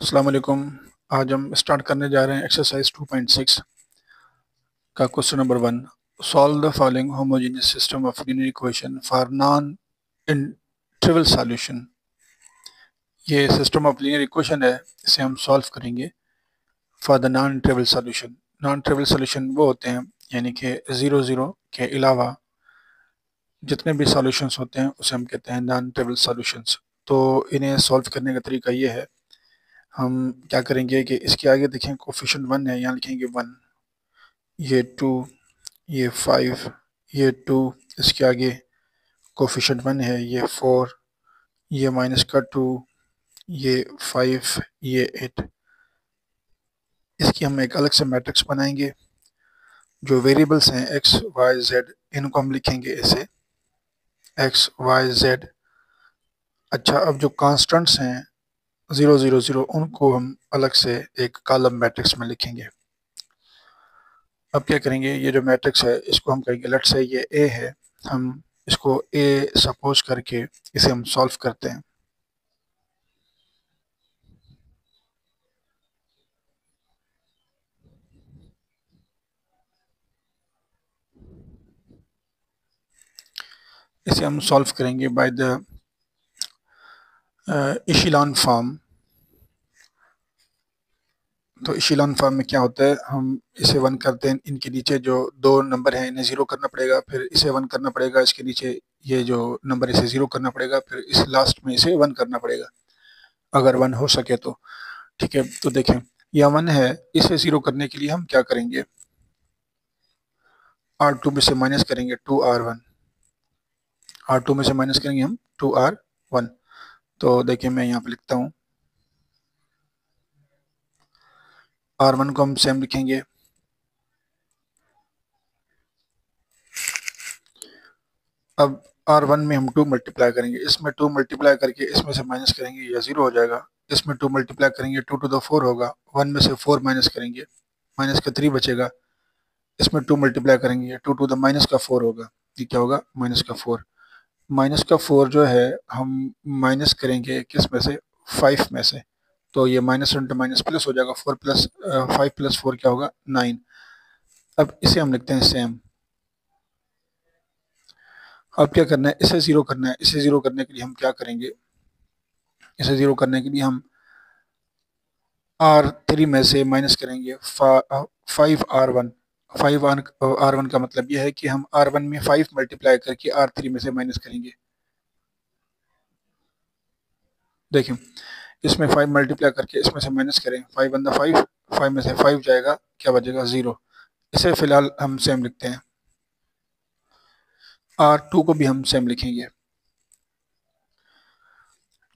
अस्सलाम वालेकुम। आज हम स्टार्ट करने जा रहे हैं एक्सरसाइज 2.6 का question number 1। Solve the following homogeneous system of linear equation for non trivial solution. ये सिस्टम ऑफ लीनियर इक्वेशन है, इसे हम सॉल्व करेंगे for the non trivial solution. Non trivial solution वो होते हैं यानी कि ज़ीरो ज़ीरो के अलावा जितने भी सॉल्यूशंस होते हैं उसे हम कहते हैं नॉन ट्रिवियल सॉल्यूशंस। तो इन्हें सॉल्व करने का तरीका ये है, हम क्या करेंगे कि इसके आगे देखें कोफिशिएंट 1 है, यहाँ लिखेंगे 1, ये 2, ये 5, ये 2, इसके आगे कोफिशिएंट 1 है, ये 4, ये माइनस का 2, ये 5, ये 8। इसकी हम एक अलग से मैट्रिक्स बनाएंगे। जो वेरिएबल्स हैं एक्स वाई जेड, इनको हम लिखेंगे ऐसे एक्स वाई जेड। अच्छा, अब जो कांस्टेंट्स हैं 0 0 0, उनको हम अलग से एक कॉलम मैट्रिक्स में लिखेंगे। अब क्या करेंगे, ये जो मैट्रिक्स है इसको हम कहेंगे, लेट्स से ये ए है, हम इसको ए सपोज करके इसे हम सॉल्व करते हैं। इसे हम सॉल्व करेंगे बाय द इशेलॉन फॉर्म। तो इशेलॉन फॉर्म में क्या होता है, हम इसे 1 करते हैं, इनके नीचे जो दो नंबर हैं इन्हें 0 करना पड़ेगा, फिर इसे 1 करना पड़ेगा, इसके नीचे ये जो नंबर इसे 0 करना पड़ेगा, फिर इस लास्ट में इसे 1 करना पड़ेगा अगर 1 हो सके तो। ठीक है, तो देखें यह 1 है, इसे 0 करने के लिए हम क्या करेंगे, R2 में से माइनस करेंगे 2R1, R2 में से माइनस करेंगे हम 2R1। तो देखिए मैं यहाँ पे लिखता हूँ, R1 को हम सेम लिखेंगे, अब R1 में हम 2 मल्टीप्लाई करेंगे, इसमें 2 मल्टीप्लाई करके इसमें से माइनस करेंगे, यह 0 हो जाएगा। इसमें 2 मल्टीप्लाई करेंगे 2 टू द 4 होगा, 1 में से 4 माइनस करेंगे, माइनस का 3 बचेगा। इसमें 2 मल्टीप्लाई करेंगे 2 टू द माइनस का 4 होगा, ये क्या होगा, माइनस का 4। माइनस का 4 जो है हम माइनस करेंगे किस में से, 5 में से, तो ये माइनस इंटू माइनस प्लस हो जाएगा, 4 प्लस 5 प्लस 4 क्या होगा, 9। अब इसे हम लिखते हैं सेम। अब क्या करना है, इसे 0 करना है, इसे 0 करने के लिए हम क्या करेंगे, इसे 0 करने के लिए हम R3 में से माइनस करेंगे 5R1। 5R1 का मतलब यह है कि हम R1 में 5 मल्टीप्लाई करके R3 में से माइनस करेंगे। देखिए इसमें 5 मल्टीप्लाई करके इसमें से माइनस करें, 5 वन द 5, 5 में से 5 जाएगा, क्या बचेगा, 0। इसे फिलहाल हम सेम लिखते हैं। R2 को भी हम सेम लिखेंगे।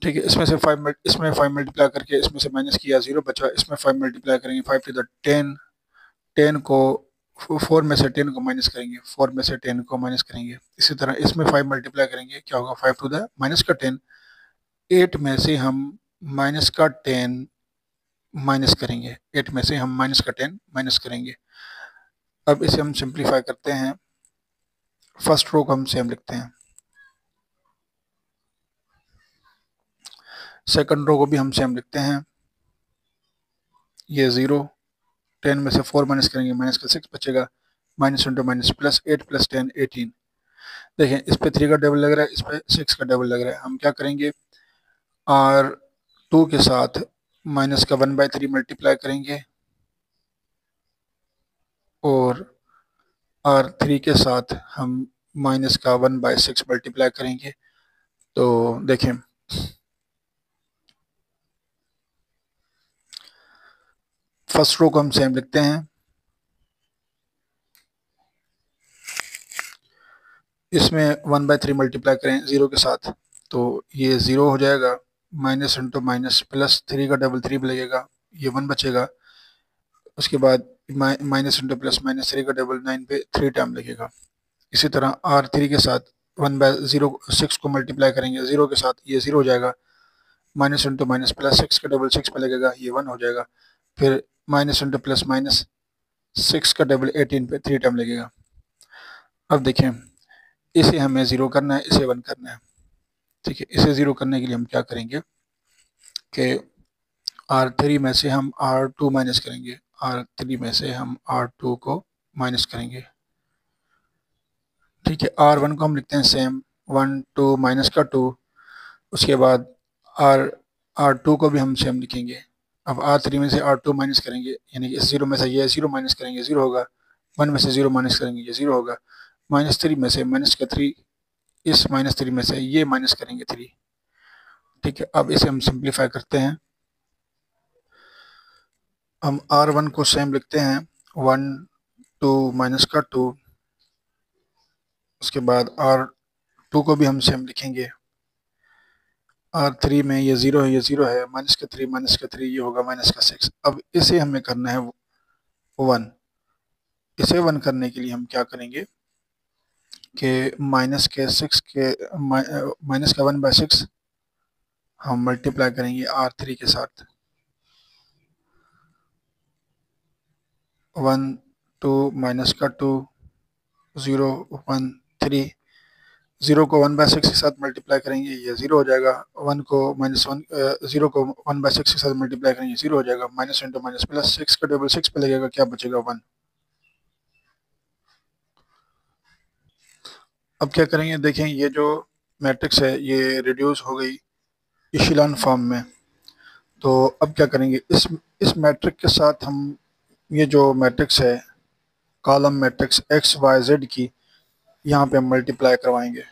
ठीक है, इसमें 5 मल्टीप्लाई करके इसमें से माइनस किया, 0 बचा, इसमें 5 मल्टीप्लाई करेंगे, 5 टू द 10, 10 को 4 में से 10 को माइनस करेंगे, 4 में से 10 को माइनस करेंगे। इसी तरह इसमें 5 मल्टीप्लाई करेंगे, क्या होगा, 5 टू द माइनस का 10, 8 में से हम माइनस का 10 माइनस करेंगे, 8 में से हम माइनस का 10 माइनस करेंगे। अब इसे हम सिंप्लीफाई करते हैं, फर्स्ट रो को हम सेम लिखते हैं, सेकंड रो को भी हम सेम लिखते हैं, ये 0, 10 में से 4 माइनस करेंगे, माइनस का 6 बचेगा, minus into minus plus, 8 plus 10 18। देखें इस पे 3 का डबल लग रहा है, इस पे 6 का डबल लग रहा है, हम क्या करेंगे, R2 के साथ माइनस का 1/3 मल्टीप्लाई करेंगे और R3 के साथ हम माइनस का 1/6 मल्टीप्लाई करेंगे। तो देखें फर्स्ट रो को हम सेम लिखते हैं, इसमें 1/3 मल्टीप्लाई करें 0 के साथ, तो ये 0 हो जाएगा, माइनस इंटू माइनस प्लस, 3 का डबल 3 लगेगा, ये 1 बचेगा। उसके बाद माइनस इंटू प्लस, माइनस 3 का डबल 9 पे 3 टाइम लगेगा। इसी तरह R3 के साथ 1/0 6 को मल्टीप्लाई करेंगे 0 के साथ, ये 0 हो जाएगा, माइनस इंटू माइनस प्लस, 6 का डबल 6 पे लगेगा, ये 1 हो जाएगा। फिर माइनस इंटू प्लस माइनस, 6 का डबल 18 पे 3 टाइम लगेगा। अब देखें इसे हमें 0 करना है, इसे 1 करना है। ठीक है, इसे 0 करने के लिए हम क्या करेंगे कि R3 में से हम R2 माइनस करेंगे, R3 में से हम R2 को माइनस करेंगे। ठीक है, R1 को हम लिखते हैं सेम, 1 2 माइनस का 2। उसके बाद आर R2 को भी हम सेम लिखेंगे। अब R3 में से R2 माइनस करेंगे, यानी कि इस जीरो में से ये जीरो माइनस करेंगे, जीरो होगा। 1 में से जीरो माइनस करेंगे, ये जीरो होगा। -3 में से माइनस का 3, इस -3 में से ये माइनस करेंगे 3। ठीक है, अब इसे हम सिंप्लीफाई करते हैं। हम R1 को सेम लिखते हैं, 1 2 माइनस का 2। उसके बाद R2 को भी हम सेम लिखेंगे। R3 में ये जीरो है, ये जीरो है, माइनस का 3 ये होगा माइनस का 6। अब इसे हमें करना है 1। इसे 1 करने के लिए हम क्या करेंगे कि माइनस के 6 के माइनस का 1/6 हम मल्टीप्लाई करेंगे R3 के साथ। 1 2 माइनस का 2, 0 1 3। 0 को 1/6 के साथ मल्टीप्लाई करेंगे, ये 0 हो जाएगा। 1 को -1 0 को 1/6 के साथ मल्टीप्लाई करेंगे, 0 हो जाएगा। माइनस इंटू माइनस प्लस, 6 का टेबल 6 पे लगेगा, क्या बचेगा 1। अब क्या करेंगे, देखें ये जो मैट्रिक्स है ये रिड्यूस हो गई इशेलॉन फॉर्म में। तो अब क्या करेंगे, इस मैट्रिक्स के साथ हम ये जो मैट्रिक्स है column matrix x y z की, यहाँ पे हम मल्टीप्लाई करवाएंगे।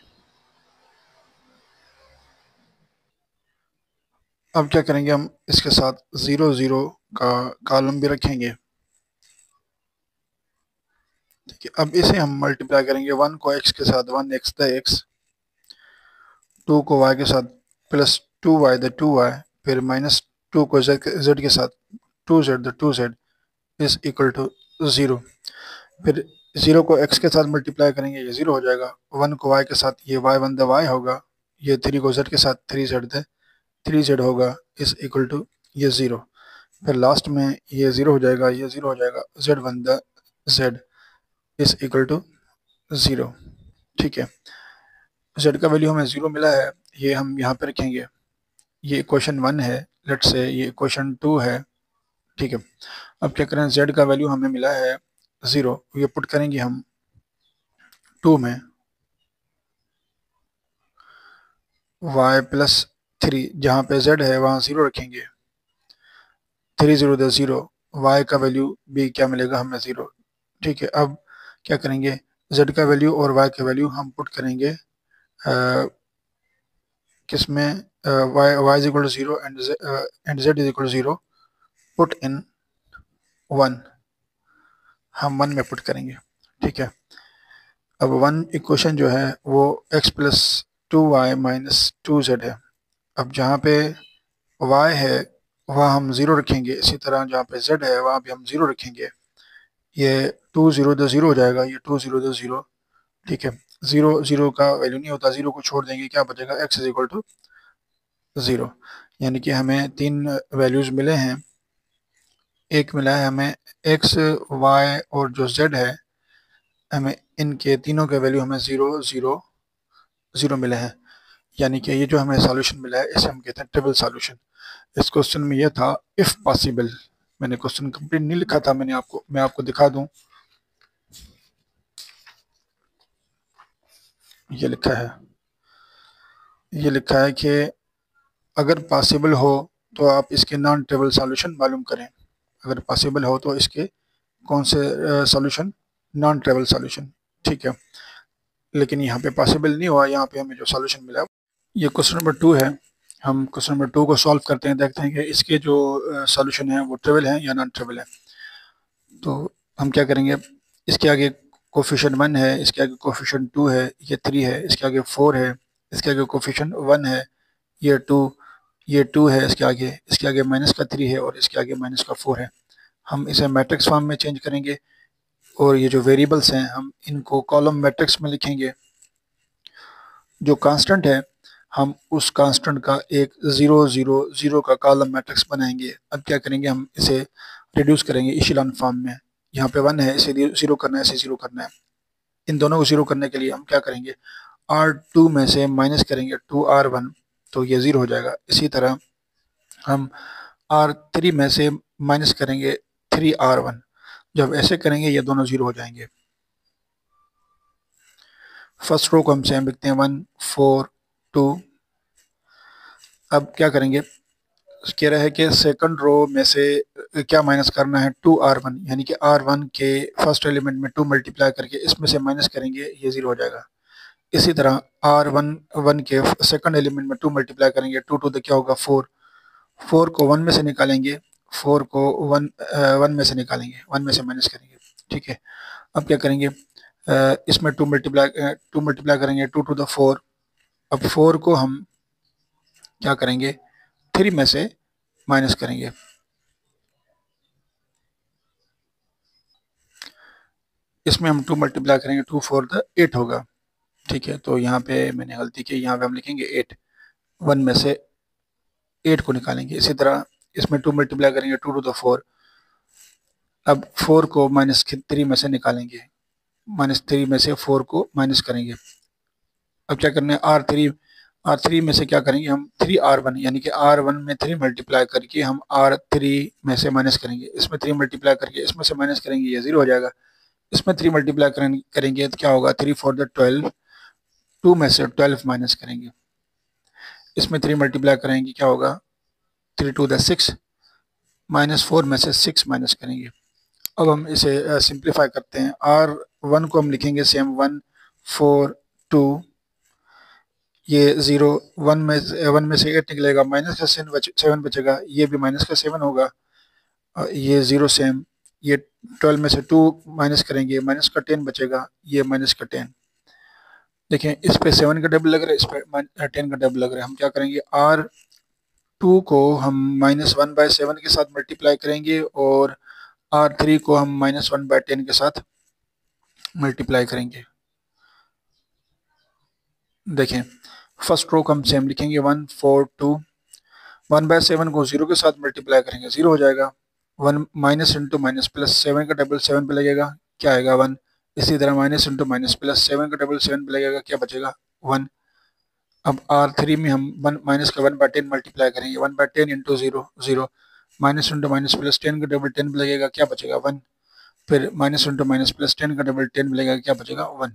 अब क्या करेंगे, हम इसके साथ 0 0 का कॉलम भी रखेंगे। ठीक है, अब इसे हम मल्टीप्लाई करेंगे। 1 को x के साथ 1x द x, 2 को y के साथ प्लस 2y द 2y, फिर -2 को z के साथ 2z the 2z is equal to 0। फिर 0 को x के साथ मल्टीप्लाई करेंगे, ये 0 हो जाएगा। 1 को y के साथ ये y1 द y होगा। ये 3 को z के साथ 3z द 3z होगा इज इक्वल टू ये 0। फिर लास्ट में ये 0 हो जाएगा, ये 0 हो जाएगा। z1 the z is equal to 0। ठीक है, z का वैल्यू हमें 0 मिला है, ये हम यहाँ पे रखेंगे। ये इक्वेशन 1 है, लेट से ये इक्वेशन 2 है। ठीक है, अब क्या करें, z का वैल्यू हमें मिला है 0, ये पुट करेंगे हम 2 में। y प्लस 3, जहाँ पे z है वहाँ 0 रखेंगे। 3 0 द 0, y का वैल्यू भी क्या मिलेगा हमें 0। ठीक है, अब क्या करेंगे, z का वैल्यू और y का वैल्यू हम पुट करेंगे किसमें, y is equal to 0 and z is equal to 0, put in 1, हम 1 में पुट करेंगे। ठीक है, अब 1 इक्वेशन जो है वो x plus 2y minus 2z है। अब जहाँ पे y है वहाँ हम 0 रखेंगे, इसी तरह जहाँ पे z है वहाँ भी हम 0 रखेंगे। ये 2 0 द 0 हो जाएगा, ये 2 0 द 0। ठीक है, 0 0 का वैल्यू नहीं होता, 0 को छोड़ देंगे, क्या बचेगा, x इज इक्वल टू 0। यानी कि हमें 3 वैल्यूज मिले हैं। एक मिला है हमें x, y और जो z है, हमें इनके तीनों के वैल्यू हमें 0 0 0 मिले हैं। यानी कि ये जो हमें सॉल्यूशन मिला है इसे हम कहते हैं ट्रिपल सॉल्यूशन। इस क्वेश्चन में ये था इफ पॉसिबल। मैंने क्वेश्चन कंप्लीट नहीं लिखा था, मैं आपको दिखा दूं। ये लिखा है कि अगर पॉसिबल हो तो आप इसके नॉन ट्रिपल सॉल्यूशन मालूम करें। अगर पॉसिबल हो तो इसके कौन से सॉल्यूशन, नॉन ट्रिपल सॉल्यूशन। ठीक है, लेकिन यहाँ पे पॉसिबल नहीं हुआ, यहाँ पे हमें जो सॉल्यूशन मिला ये क्वेश्चन नंबर 2 है। हम क्वेश्चन नंबर 2 को सॉल्व करते हैं, देखते हैं कि इसके जो सॉल्यूशन है वो ट्रिपल है या नॉन ट्रिपल है। तो हम क्या करेंगे, इसके आगे कोफिशिएंट 1 है, इसके आगे कोफिशिएंट 2 है, ये 3 है, इसके आगे 4 है, इसके आगे कोफिशिएंट 1 है, ये 2, ये 2 है, इसके आगे माइनस का 3 है और इसके आगे माइनस का 4 है। हम इसे मैट्रिक्स फॉर्म में चेंज करेंगे और ये जो वेरिएबल्स हैं हम इनको कॉलम मैट्रिक्स में लिखेंगे। जो कांस्टेंट है हम उस कांस्टेंट का एक 0 0 0 का कॉलम मैट्रिक्स बनाएंगे। अब क्या करेंगे, हम इसे रिड्यूस करेंगे इशेलॉन फॉर्म में। यहाँ पे 1 है, इसे 0 करना है, इसे 0 करना है। इन दोनों को 0 करने के लिए हम क्या करेंगे, R2 में से माइनस करेंगे 2R1, तो ये 0 हो जाएगा। इसी तरह हम R3 में से माइनस करेंगे 3R1। जब ऐसे करेंगे ये दोनों जीरो हो जाएंगे। फर्स्ट रो को हम सेम लिखते हैं 1 4 2। अब क्या करेंगे, कह रहा है कि सेकंड रो में से क्या माइनस करना है, 2R1, यानी कि R1 के फर्स्ट एलिमेंट में 2 मल्टीप्लाई करके इसमें से माइनस करेंगे, ये जीरो हो जाएगा। इसी तरह R1 के सेकंड एलिमेंट में 2 मल्टीप्लाई करेंगे, 2 टू द क्या होगा 4, 4 को 1 में से निकालेंगे, 4 को 1 में से निकालेंगे, 1 में से माइनस करेंगे। ठीक है, अब क्या करेंगे, इसमें 2 मल्टीप्लाई करेंगे 2 टू द 4। अब 4 को हम क्या करेंगे, 3 में से माइनस करेंगे। इसमें हम 2 मल्टीप्लाई करेंगे, 2 4 द 8 होगा। ठीक है, तो यहाँ पे मैंने गलती की, यहाँ पे हम लिखेंगे 8, 1 में से 8 को निकालेंगे। इसी तरह इसमें 2 मल्टीप्लाई करेंगे 2 टू द 4। अब 4 को -3 में से निकालेंगे, -3 में से 4 को माइनस करेंगे। अब क्या करना है, R3 में से क्या करेंगे हम, 3R1, यानी कि R1 में 3 मल्टीप्लाई करके हम R3 में से माइनस करेंगे। इसमें 3 मल्टीप्लाई करके इसमें से माइनस करेंगे, ये जीरो हो जाएगा। इसमें 3 मल्टीप्लाई करेंगे तो क्या होगा, 3 4 द 12, 2 में से 12 माइनस करेंगे। इसमें 3 मल्टीप्लाई करेंगे, क्या होगा, 3 2 द 6, -4 में से 6 माइनस करेंगे। अब हम इसे सिंप्लीफाई करते हैं। R1 को हम लिखेंगे सेम 1 4 2, ये 0, 1 में से 8 निकलेगा, माइनस का 7 बचेगा, ये भी माइनस का 7 होगा, ये 0 सेम, ये 12 में से 2 माइनस करेंगे, माइनस का 10 बचेगा, ये माइनस का 10। देखें, इस पे 7 का डबल लग रहा है, इस पे 10 का डबल लग रहा है। हम क्या करेंगे, R2 को हम -1/7 के साथ मल्टीप्लाई करेंगे और R3 को हम -1/10 के साथ मल्टीप्लाई करेंगे। देखें, फर्स्ट रो को हम सेम लिखेंगे 1 4 2, 1/7 को 0 के साथ मल्टीप्लाई करेंगे, 0 हो जाएगा। 1 माइनस इंटू माइनस प्लस, 7 का डबल 7 पे लगेगा, क्या आएगा 1। इसी तरह माइनस इंटू माइनस प्लस, 7 का डबल 7 पे लगेगा, क्या बचेगा 1। अब R3 में हम 1 माइनस का 1/10 मल्टीप्लाई करेंगे, 1/10 into 0 0, minus into minus plus 10 का डबल 10 पे लगेगा, क्या बचेगा 1। फिर माइनस इंटू माइनस प्लस 10 का डबल 10 पे लगेगा, क्या बचेगा 1।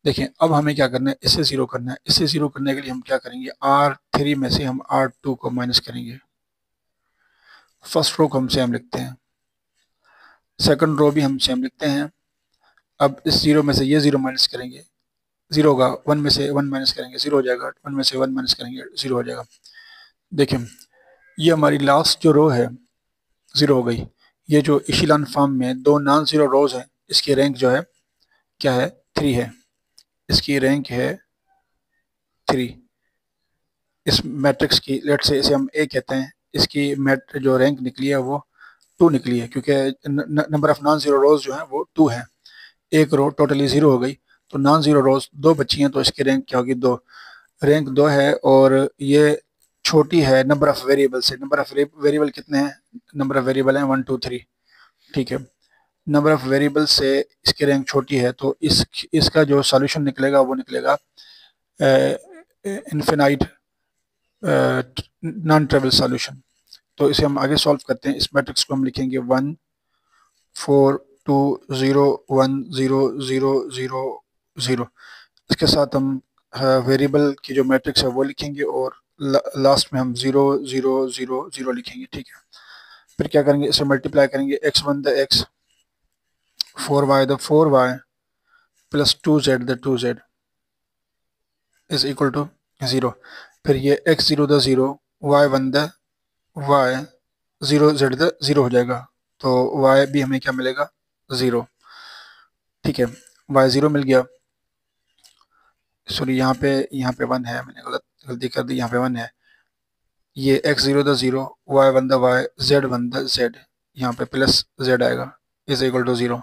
देखें, अब हमें क्या करना है, इससे जीरो करना है। इससे जीरो करने के लिए हम क्या करेंगे, R3 में से हम R2 को माइनस करेंगे। फर्स्ट रो को हम सेम लिखते हैं, सेकंड रो भी हम सेम लिखते हैं। अब इस जीरो में से ये जीरो माइनस करेंगे, जीरो होगा, 1 में से 1 माइनस करेंगे, जीरो हो जाएगा, 1 में से 1 माइनस करेंगे, जीरो हो जाएगा। देखिए, ये हमारी लास्ट जो रो है जीरो हो गई। ये जो इशिलान फॉर्म में दो नॉन जीरो रोज है, इसकी रैंक जो है क्या है, 3 है। इसकी रैंक है 3 इस मैट्रिक्स की। लेट से इसे हम ए कहते हैं, इसकी जो रैंक निकली है वो 2 निकली है, क्योंकि नंबर ऑफ नॉन जीरो रोज जो है वो 2 है। एक रो टोटली जीरो हो गई, तो नॉन जीरो रोज 2 बची हैं, तो इसकी रैंक क्या होगी, 2। रैंक 2 है, और ये छोटी है नंबर ऑफ वेरिएबल से। नंबर ऑफ वेरिएबल कितने हैं, नंबर ऑफ वेरिएबल हैं 1 2 3। ठीक है, नंबर ऑफ वेरिएबल से इसकी रैंक छोटी है, तो इसका जो सॉल्यूशन निकलेगा वो निकलेगा इन्फिनाइट नॉन ट्रिवियल सॉल्यूशन। तो इसे हम आगे सॉल्व करते हैं। इस मैट्रिक्स को हम लिखेंगे 1 4 2 0 1 0 0 0 0। इसके साथ हम वेरिएबल की जो मैट्रिक्स है वो लिखेंगे, और लास्ट में हम 0 0 0 0 लिखेंगे। ठीक है, फिर क्या करेंगे, इसे मल्टीप्लाई करेंगे, x1 the x, 4y the 4y, plus 2z the 2z is equal to 0। फिर ये x0 the 0, y1 the y, 0z the 0 हो जाएगा, तो y भी हमें क्या मिलेगा, 0। ठीक है, y0 मिल गया। सॉरी, यहाँ पे 1 है, मैंने गलती कर दी, यहाँ पे 1 है। ये x0 the 0, y1 the y, z1 the z, यहाँ पे प्लस z आएगा, इज इक्वल टू 0,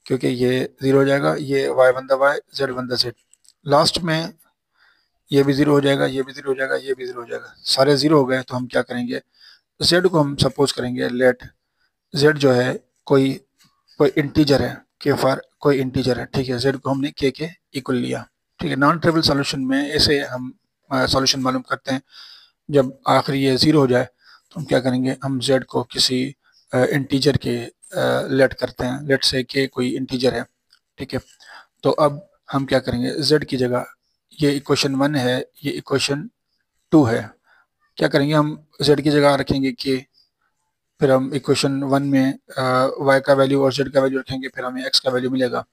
क्योंकि ये 0 हो जाएगा, ये y1 the y, z1 the z। Last में ये भी 0 हो जाएगा, ये भी 0 हो जाएगा, ये भी 0 हो जाएगा, सारे 0 हो गए। तो हम क्या करेंगे, z को हम सपोज करेंगे, लेट z जो है कोई कोई इंटीजर है, के फॉर कोई इंटीजर है। ठीक है, z को हमने के इक्वल लिया। ठीक है, नॉन ट्रिवियल सॉल्यूशन में ऐसे हम सॉल्यूशन मालूम करते हैं। जब आखिरी ये 0 हो जाए तो हम क्या करेंगे, हम z को किसी इंटीजर के लेट करते हैं, लेट से के कोई इंटीजर है, ठीक है। तो अब हम क्या करेंगे, z की जगह, ये इक्वेशन 1 है, ये इक्वेशन 2 है, क्या करेंगे हम z की जगह रखेंगे k, फिर हम इक्वेशन 1 में y का वैल्यू और z का वैल्यू रखेंगे, फिर हमें x का वैल्यू मिलेगा।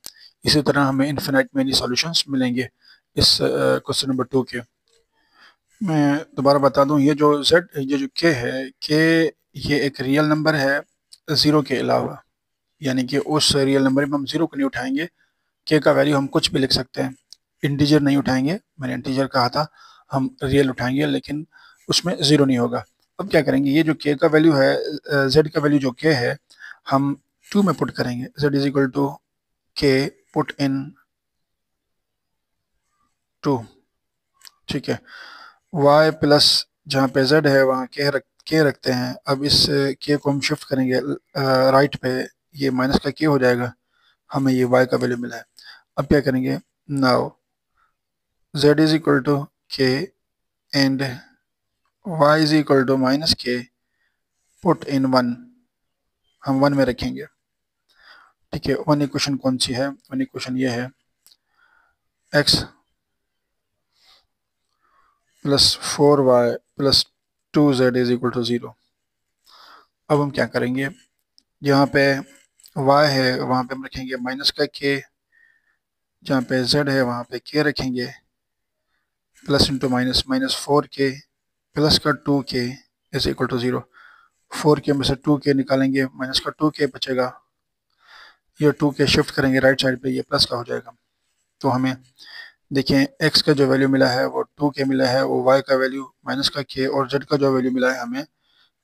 इसी तरह हमें इन्फिनाइट मेनी सॉल्यूशंस मिलेंगे इस क्वेश्चन नंबर 2 के। मैं दोबारा बता दूं, ये जो k है, k ये एक रियल नंबर है ज़ीरो के अलावा, यानी कि उस रियल नंबर में हम ज़ीरो को नहीं उठाएंगे, k का वैल्यू हम कुछ भी लिख सकते हैं, इंटीजर नहीं उठाएंगे, मैंने इंटीजर कहा था, हम रियल उठाएंगे लेकिन उसमें ज़ीरो नहीं होगा। अब क्या करेंगे, ये जो k का वैल्यू है, z का वैल्यू जो k है, हम 2 में पुट करेंगे, z is equal to k put in 2, ठीक है। y प्लस जहाँ पे z है वहाँ k रखते हैं। अब इस k को हम शिफ्ट करेंगे राइट पे, ये माइनस का k हो जाएगा, हमें ये y का वैल्यू मिला है। अब क्या करेंगे, now z is equal to k and y is equal to minus k put in 1, हम 1 में रखेंगे, ठीक है। 1 इक्वेशन कौन सी है, 1 इक्वेशन ये है, x plus 4y plus 2z is equal to 0। अब हम क्या करेंगे, जहाँ पे y है वहाँ पे हम रखेंगे माइनस का k, जहाँ पे z है वहाँ पे k रखेंगे, plus into minus, minus 4k plus का 2k is equal to 0। 4k में से 2k निकालेंगे, माइनस का 2k बचेगा, ये 2k शिफ्ट करेंगे राइट साइड पे, ये प्लस का हो जाएगा। तो हमें देखिए x का जो वैल्यू मिला है वो 2k मिला है, वो y का वैल्यू माइनस का k, और z का जो वैल्यू मिला है हमें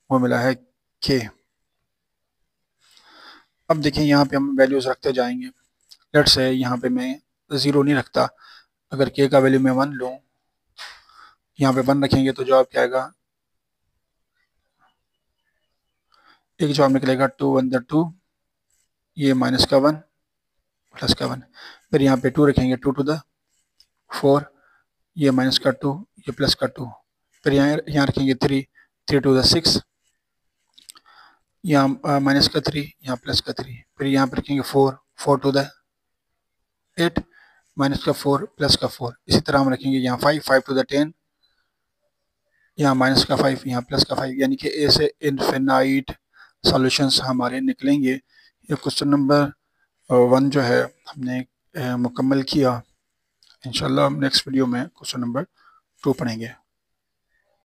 वो मिला है k। अब देखिए यहाँ पे हम वैल्यूज रखते जाएंगे, लेट्स से यहाँ पे मैं 0 नहीं रखता, अगर k का वैल्यू मैं 1 लूँ, यहाँ पे 1 रखेंगे तो जवाब क्या आएगा, एक जवाब निकलेगा 2 1 2, ये माइनस का 1 प्लस का 1, फिर यहाँ पे 2 रखेंगे, 2 टू द 4, ये माइनस का 2, ये प्लस का 2, फिर यहाँ रखेंगे 3, 3 टू द 6, यहाँ माइनस का 3, यहाँ प्लस का 3, फिर यहाँ पर रखेंगे 4, 4 टू द 8, माइनस का 4 प्लस का 4, इसी तरह हम रखेंगे यहाँ 5, 5 टू द 10, यहाँ माइनस का 5, यहाँ प्लस का 5, यानी कि ऐसे इनफिनाइट सॉल्यूशंस हमारे निकलेंगे। ये क्वेश्चन नंबर 1 जो है हमने मुकम्मल किया। इंशाल्लाह हम नेक्स्ट वीडियो में क्वेश्चन नंबर 2 पढ़ेंगे।